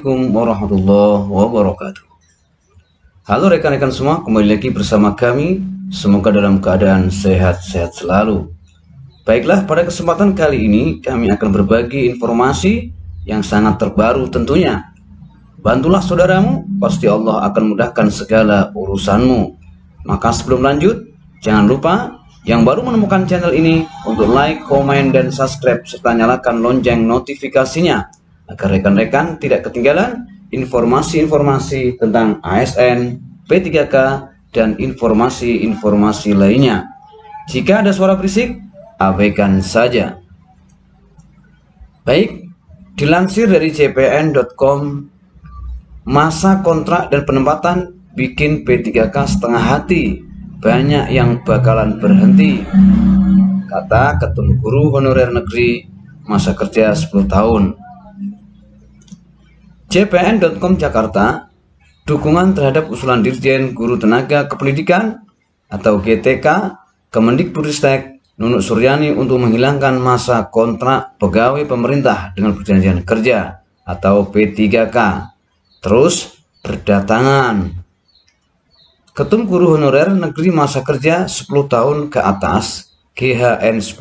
Assalamualaikum warahmatullahi wabarakatuh. Halo rekan-rekan semua, kembali lagi bersama kami. Semoga dalam keadaan sehat-sehat selalu. Baiklah, pada kesempatan kali ini kami akan berbagi informasi yang sangat terbaru tentunya. Bantulah saudaramu, pasti Allah akan mudahkan segala urusanmu. Maka sebelum lanjut, jangan lupa yang baru menemukan channel ini untuk like, komen, dan subscribe serta nyalakan lonceng notifikasinya agar rekan-rekan tidak ketinggalan informasi-informasi tentang ASN, P3K, dan informasi-informasi lainnya. Jika ada suara berisik, abaikan saja. Baik, dilansir dari cpn.com, masa kontrak dan penempatan bikin P3K setengah hati, banyak yang bakalan berhenti, kata Ketum Guru Honorer Negeri masa kerja 10 tahun. cpn.com Jakarta, dukungan terhadap usulan Dirjen Guru Tenaga Kependidikan atau GTK Kemendikbudristek Nunuk Suryani untuk menghilangkan masa kontrak pegawai pemerintah dengan perjanjian kerja atau P3K terus berdatangan. Ketum Guru Honorer Negeri masa kerja 10 tahun ke atas GHN 10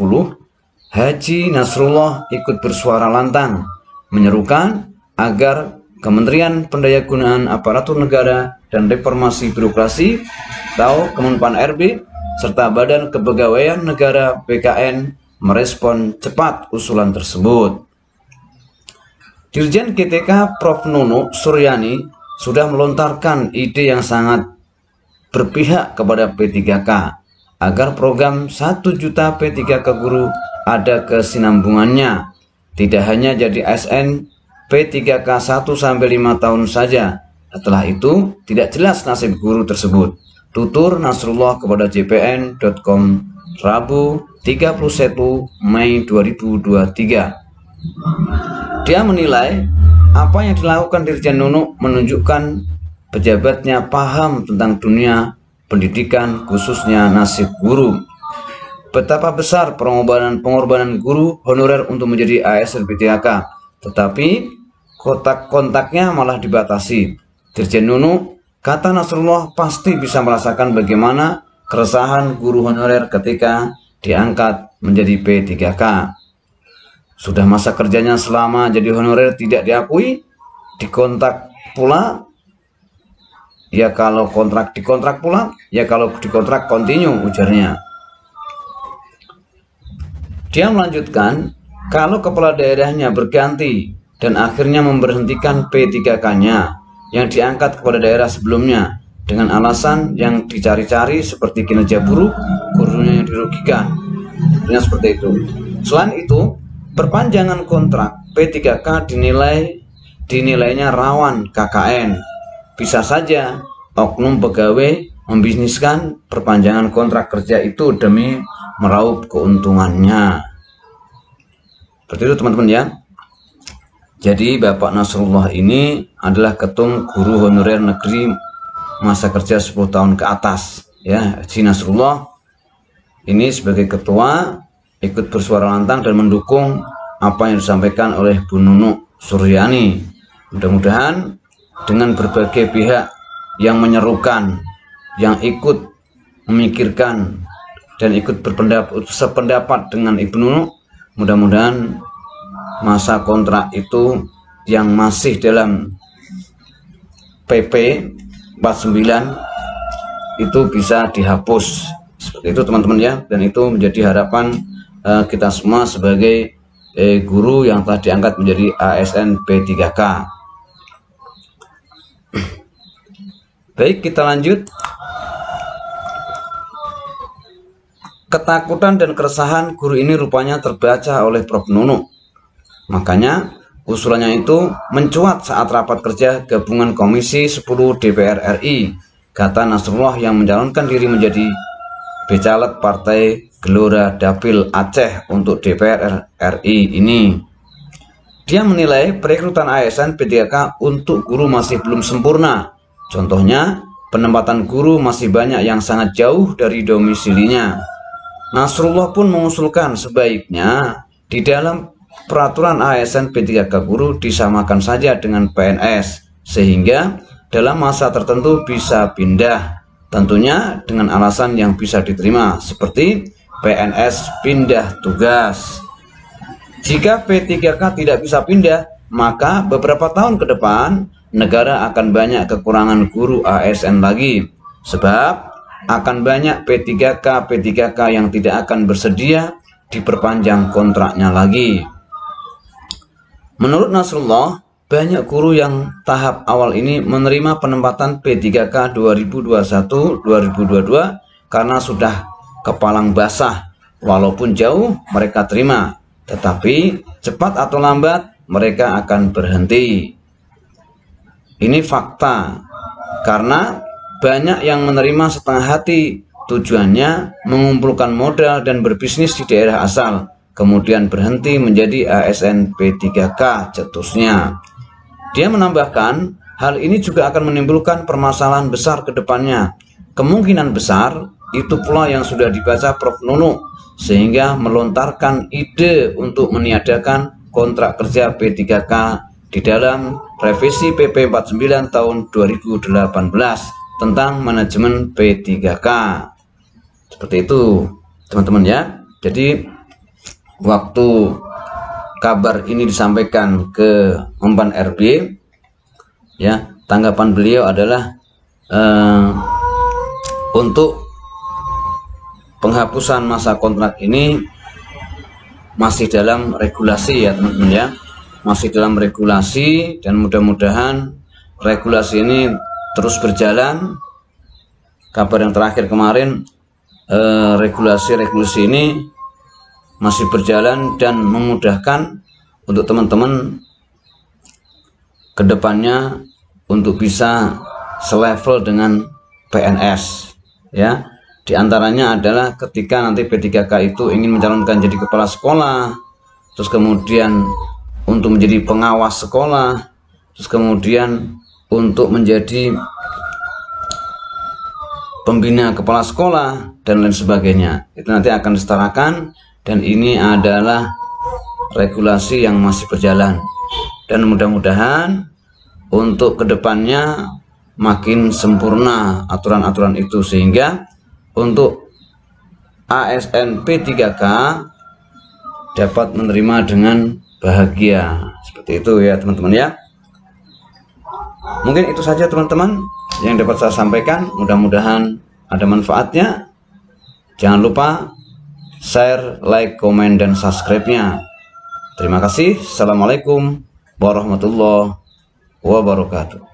Haji Nasrullah ikut bersuara lantang menyerukan agar Kementerian Pendayagunaan Aparatur Negara dan Reformasi Birokrasi atau Kemenpan RB serta Badan Kepegawaian Negara BKN merespon cepat usulan tersebut. Dirjen GTK Prof. Nunuk Suryani sudah melontarkan ide yang sangat berpihak kepada P3K agar program 1 juta P3K guru ada kesinambungannya, tidak hanya jadi ASN P3K 1-5 tahun saja. Setelah itu tidak jelas nasib guru tersebut, tutur Nasrullah kepada cpn.com Rabu 31 Mei 2023. Dia menilai apa yang dilakukan Dirjen Nunuk menunjukkan pejabatnya paham tentang dunia pendidikan, khususnya nasib guru. Betapa besar pengorbanan guru honorer untuk menjadi ASN P3K, tetapi kontaknya malah dibatasi. Dirjen Nunuk, kata Nasrullah, pasti bisa merasakan bagaimana keresahan guru honorer ketika diangkat menjadi P3K. Sudah masa kerjanya selama jadi honorer tidak diakui, dikontak pula. Ya kalau dikontrak pula, ya kalau dikontrak continue, ujarnya. Dia melanjutkan, kalau kepala daerahnya berganti dan akhirnya memberhentikan P3K-nya yang diangkat kepada daerah sebelumnya dengan alasan yang dicari-cari seperti kinerja buruk, gurunya yang dirugikan. Sebenarnya seperti itu. Selain itu, perpanjangan kontrak P3K dinilainya rawan KKN. Bisa saja oknum pegawai membisniskan perpanjangan kontrak kerja itu demi meraup keuntungannya. Seperti itu teman-teman ya. Jadi Bapak Nasrullah ini adalah Ketum Guru Honorer Negeri masa kerja 10 tahun ke atas ya. Haji Nasrullah ini sebagai ketua ikut bersuara lantang dan mendukung apa yang disampaikan oleh Bu Nunuk Suryani. Mudah-mudahan dengan berbagai pihak yang menyerukan, yang ikut memikirkan dan ikut sependapat dengan Ibu Nunuk, mudah-mudahan masa kontrak itu yang masih dalam PP 49 itu bisa dihapus. Seperti itu teman-teman ya, dan itu menjadi harapan kita semua sebagai guru yang telah diangkat menjadi ASN P3K. Baik, kita lanjut. Ketakutan dan keresahan guru ini rupanya terbaca oleh Prof. Nunuk. Makanya usulannya itu mencuat saat rapat kerja gabungan Komisi 10 DPR RI, kata Nasrullah yang mencalonkan diri menjadi becaleg Partai Gelora Dapil Aceh untuk DPR RI ini. Dia menilai perekrutan ASN P3K untuk guru masih belum sempurna. Contohnya, penempatan guru masih banyak yang sangat jauh dari domisilinya. Nasrullah pun mengusulkan sebaiknya di dalam peraturan ASN P3K guru disamakan saja dengan PNS, sehingga dalam masa tertentu bisa pindah, tentunya dengan alasan yang bisa diterima, seperti PNS pindah tugas. Jika P3K tidak bisa pindah, maka beberapa tahun ke depan negara akan banyak kekurangan guru ASN lagi, sebab akan banyak P3K yang tidak akan bersedia diperpanjang kontraknya lagi. Menurut Nasrullah, banyak guru yang tahap awal ini menerima penempatan P3K 2021-2022 karena sudah kepalang basah. Walaupun jauh mereka terima, tetapi cepat atau lambat mereka akan berhenti. Ini fakta, karena banyak yang menerima setengah hati, tujuannya mengumpulkan modal dan berbisnis di daerah asal, kemudian berhenti menjadi ASN P3K, cetusnya. Dia menambahkan, hal ini juga akan menimbulkan permasalahan besar ke depannya. Kemungkinan besar itu pula yang sudah dibaca Prof. Nunu, sehingga melontarkan ide untuk meniadakan kontrak kerja P3K di dalam revisi PP 49 tahun 2018 tentang manajemen P3K. Seperti itu, teman-teman ya. Jadi waktu kabar ini disampaikan ke Memban RB, ya, tanggapan beliau adalah untuk penghapusan masa kontrak ini masih dalam regulasi ya teman-teman ya, masih dalam regulasi, dan mudah-mudahan regulasi ini terus berjalan. Kabar yang terakhir kemarin, regulasi ini masih berjalan dan memudahkan untuk teman-teman kedepannya untuk bisa selevel dengan PNS ya. Di antaranya adalah ketika nanti P3K itu ingin mencalonkan jadi kepala sekolah, terus kemudian untuk menjadi pengawas sekolah, terus kemudian untuk menjadi pembina kepala sekolah dan lain sebagainya, itu nanti akan disetarakan, dan ini adalah regulasi yang masih berjalan, dan mudah-mudahan untuk kedepannya makin sempurna aturan-aturan itu, sehingga untuk ASN P3K dapat menerima dengan bahagia. Seperti itu ya teman-teman ya. Mungkin itu saja teman-teman yang dapat saya sampaikan, mudah-mudahan ada manfaatnya. Jangan lupa share, like, komen, dan subscribe-nya. Terima kasih. Assalamualaikum warahmatullahi wabarakatuh.